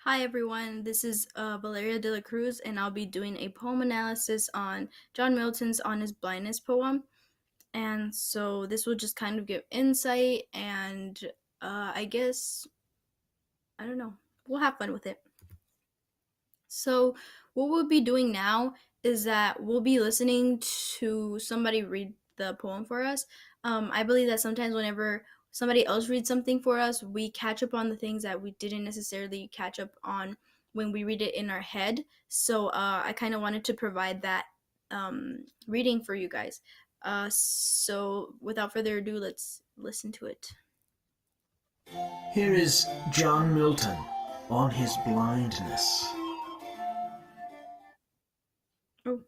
Hi everyone, this is Valeria de la Cruz, and I'll be doing a poem analysis on John Milton's On His Blindness poem. And so this will just kind of give insight, and I guess, I don't know, we'll have fun with it. So, what we'll be doing now is that we'll be listening to somebody read the poem for us. I believe that sometimes, whenever somebody else reads something for us, we catch up on the things that we didn't necessarily catch up on when we read it in our head. So, I kind of wanted to provide that reading for you guys. So, without further ado, let's listen to it. Here is John Milton on his blindness. Oh.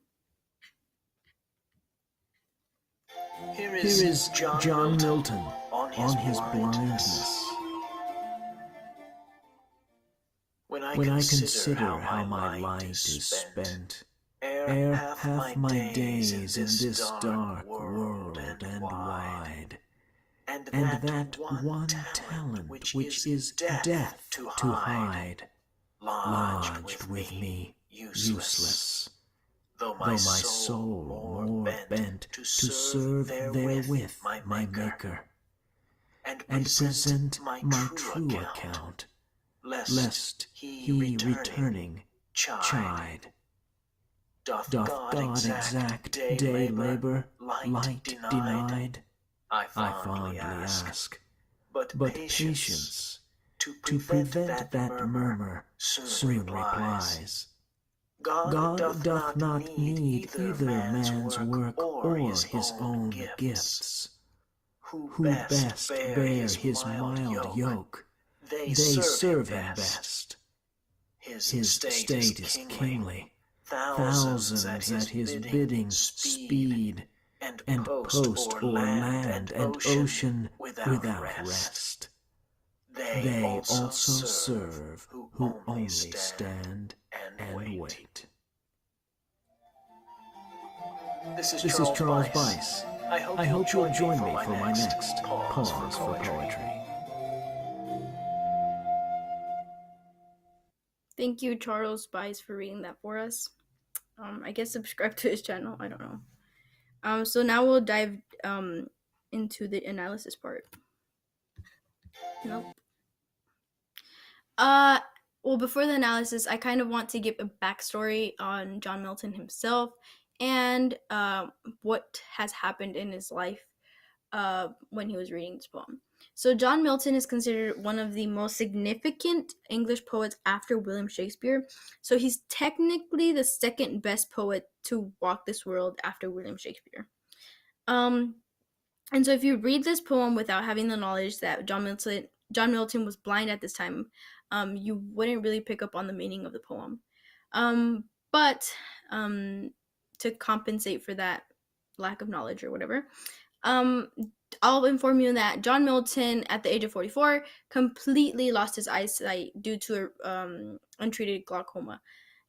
Here is John Milton on his blindness. When I consider how my light is spent, ere half my days in this dark world and wide, and that one talent which is death to hide, lodged with me useless, though my soul more bent to serve therewith my Maker, and present my true account, lest he returning chide. Doth God exact day labor, light denied? I fondly ask, but patience to prevent that murmur soon replies. God doth not need either man's work or his own gifts. Who best bear his mild yoke, they serve him best. His state is kingly, thousands at his bidding speed, and post o'er land and ocean without rest. They also serve who only stand and wait. This is Charles Bice. I hope you'll join me for my next Pause for Poetry. Thank you, Charles Spice, for reading that for us. I guess subscribe to his channel. I don't know. So now we'll dive into the analysis part. Nope. Well, before the analysis, I kind of want to give a backstory on John Milton himself and what has happened in his life when he was reading this poem. So, John Milton is considered one of the most significant English poets after William Shakespeare. So, he's technically the second best poet to walk this world after William Shakespeare. And so, if you read this poem without having the knowledge that John Milton was blind at this time, you wouldn't really pick up on the meaning of the poem. But to compensate for that lack of knowledge or whatever, I'll inform you that John Milton, at the age of 44, completely lost his eyesight due to untreated glaucoma.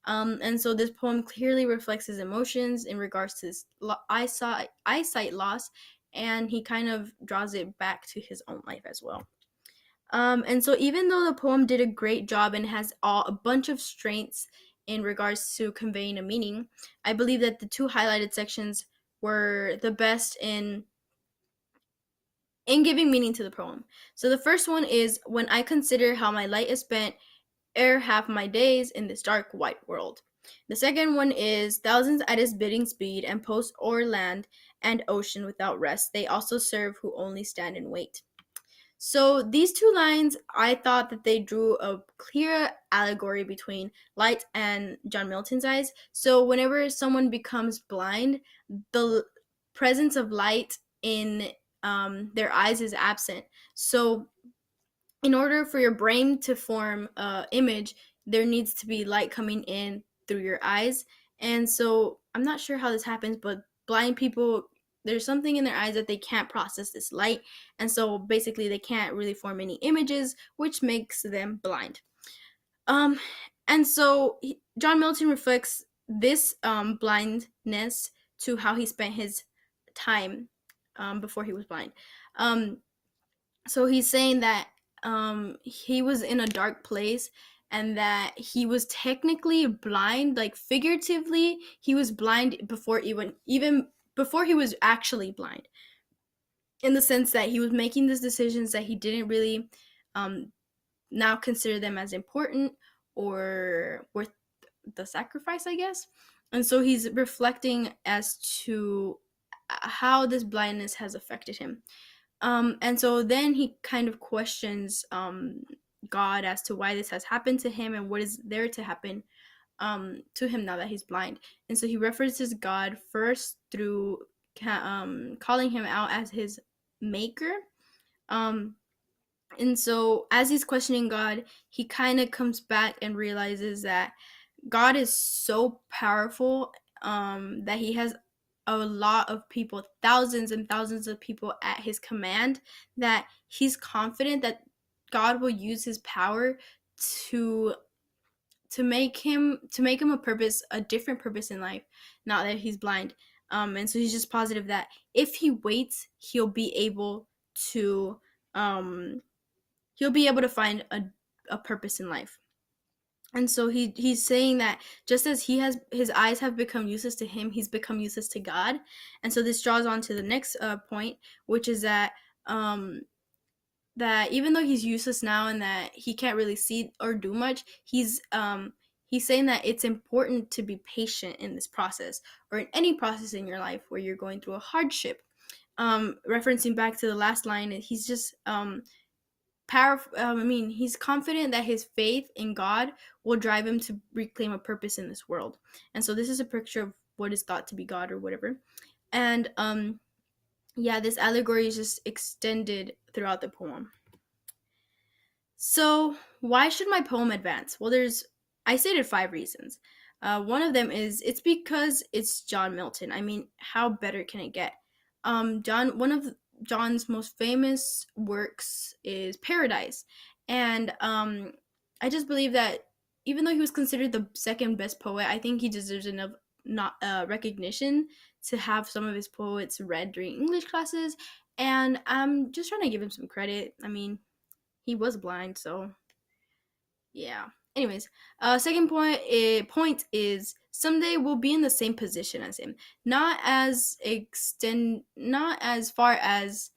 And so this poem clearly reflects his emotions in regards to his eyesight loss, and he kind of draws it back to his own life as well. And so even though the poem did a great job and has a bunch of strengths in regards to conveying a meaning, I believe that the two highlighted sections were the best in giving meaning to the poem. So the first one is, when I consider how my light is spent ere half my days in this dark white world. The second one is, thousands at his bidding speed, and post o'er land and ocean without rest. They also serve who only stand and wait. So these two lines, I thought that they drew a clear allegory between light and John Milton's eyes. So whenever someone becomes blind, the presence of light in their eyes is absent. So in order for your brain to form an image, there needs to be light coming in through your eyes. And so I'm not sure how this happens, but blind people, there's something in their eyes that they can't process this light. And so basically they can't really form any images, which makes them blind. And so John Milton reflects this blindness to how he spent his time before he was blind. So he's saying that he was in a dark place, and that he was technically blind, like figuratively, he was blind before even before he was actually blind, in the sense that he was making these decisions that he didn't really um, now consider them as important or worth the sacrifice, I guess. And so he's reflecting as to how this blindness has affected him. And so then he kind of questions God as to why this has happened to him and what is there to happen to him now that he's blind. And so he references God first through calling him out as his maker. Um, and so as he's questioning God, he kind of comes back and realizes that God is so powerful, that he has a lot of people, thousands and thousands of people at his command, that he's confident that God will use his power to make him a different purpose in life, now that he's blind. And so he's just positive that if he waits, to um, he'll be able to find a purpose in life. And so he's saying that just as his eyes have become useless to him, he's become useless to God. And so this draws on to the next point, which is um, that even though he's useless now and that he can't really see or do much, he's saying that it's important to be patient in this process, or in any process in your life where you're going through a hardship. Referencing back to the last line, he's just powerful. He's confident that his faith in God will drive him to reclaim a purpose in this world. And so this is a picture of what is thought to be God or whatever. And yeah, this allegory is just extended throughout the poem. So why should my poem advance? Well, I stated 5 reasons. One of them is it's because it's John Milton. I mean, how better can it get? One of John's most famous works is Paradise, and I just believe that even though he was considered the second best poet, I think he deserves enough not recognition to have some of his poets read during English classes, and I'm just trying to give him some credit. I mean, he was blind, so yeah. Anyways, second point is someday we'll be in the same position as him. Not as far as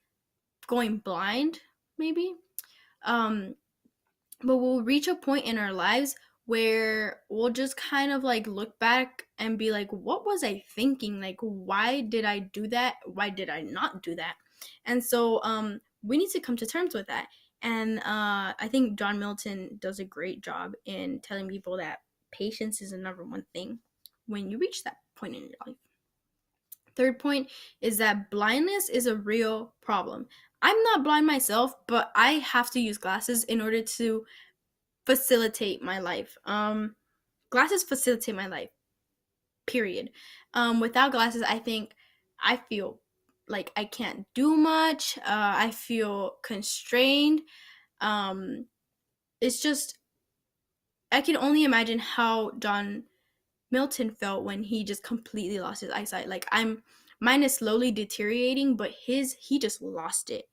going blind, maybe. Um, but we'll reach a point in our lives where we'll just kind of like look back and be like, what was I thinking? Like, why did I do that? Why did I not do that? And so we need to come to terms with that. And I think John Milton does a great job in telling people that patience is the number one thing when you reach that point in your life. Third point is that blindness is a real problem. I'm not blind myself, but I have to use glasses in order to facilitate my life. Glasses facilitate my life, period. Without glasses, I think I feel like I can't do much. I feel constrained. Um, it's just, I can only imagine how John Milton felt when he just completely lost his eyesight. Like, mine is slowly deteriorating, but he just lost it.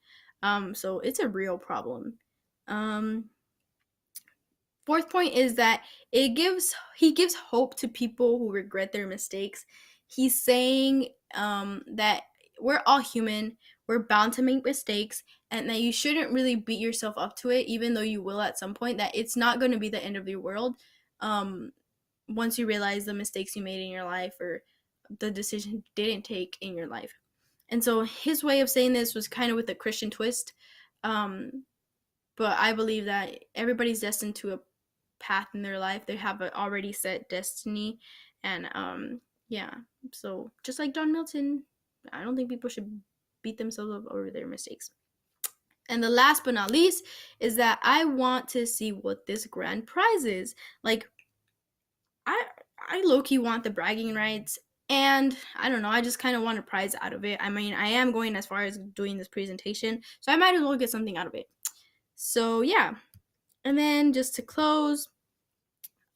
So it's a real problem. Fourth point is that he gives hope to people who regret their mistakes. He's saying that we're all human, we're bound to make mistakes, and that you shouldn't really beat yourself up to it, even though you will at some point. That it's not going to be the end of your world. Once you realize the mistakes you made in your life or the decision you didn't take in your life. And so his way of saying this was kind of with a Christian twist. But I believe that everybody's destined to a path in their life. They have an already set destiny. And yeah, so just like John Milton, I don't think people should beat themselves up over their mistakes. And the last but not least is that I want to see what this grand prize is. Like, I low-key want the bragging rights, and I don't know, I just kind of want a prize out of it. I mean, I am going as far as doing this presentation, so I might as well get something out of it. So yeah. And then just to close,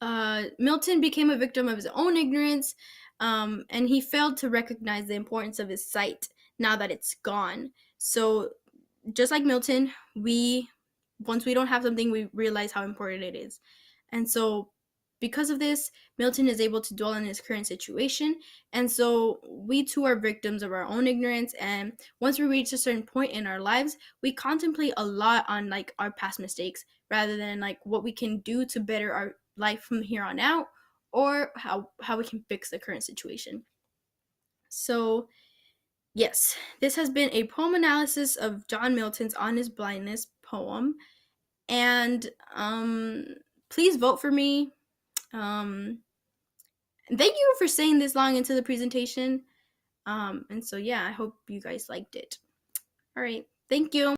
Milton became a victim of his own ignorance, and he failed to recognize the importance of his sight now that it's gone. So just like Milton, once we don't have something, we realize how important it is. And so, because of this, Milton is able to dwell on his current situation. And so, we too are victims of our own ignorance. And once we reach a certain point in our lives, we contemplate a lot on like our past mistakes rather than like what we can do to better our life from here on out, or how we can fix the current situation. So, yes, this has been a poem analysis of John Milton's On His Blindness poem. And please vote for me. Um, Thank you for staying this long into the presentation. And so, yeah, I hope you guys liked it. All right. Thank you.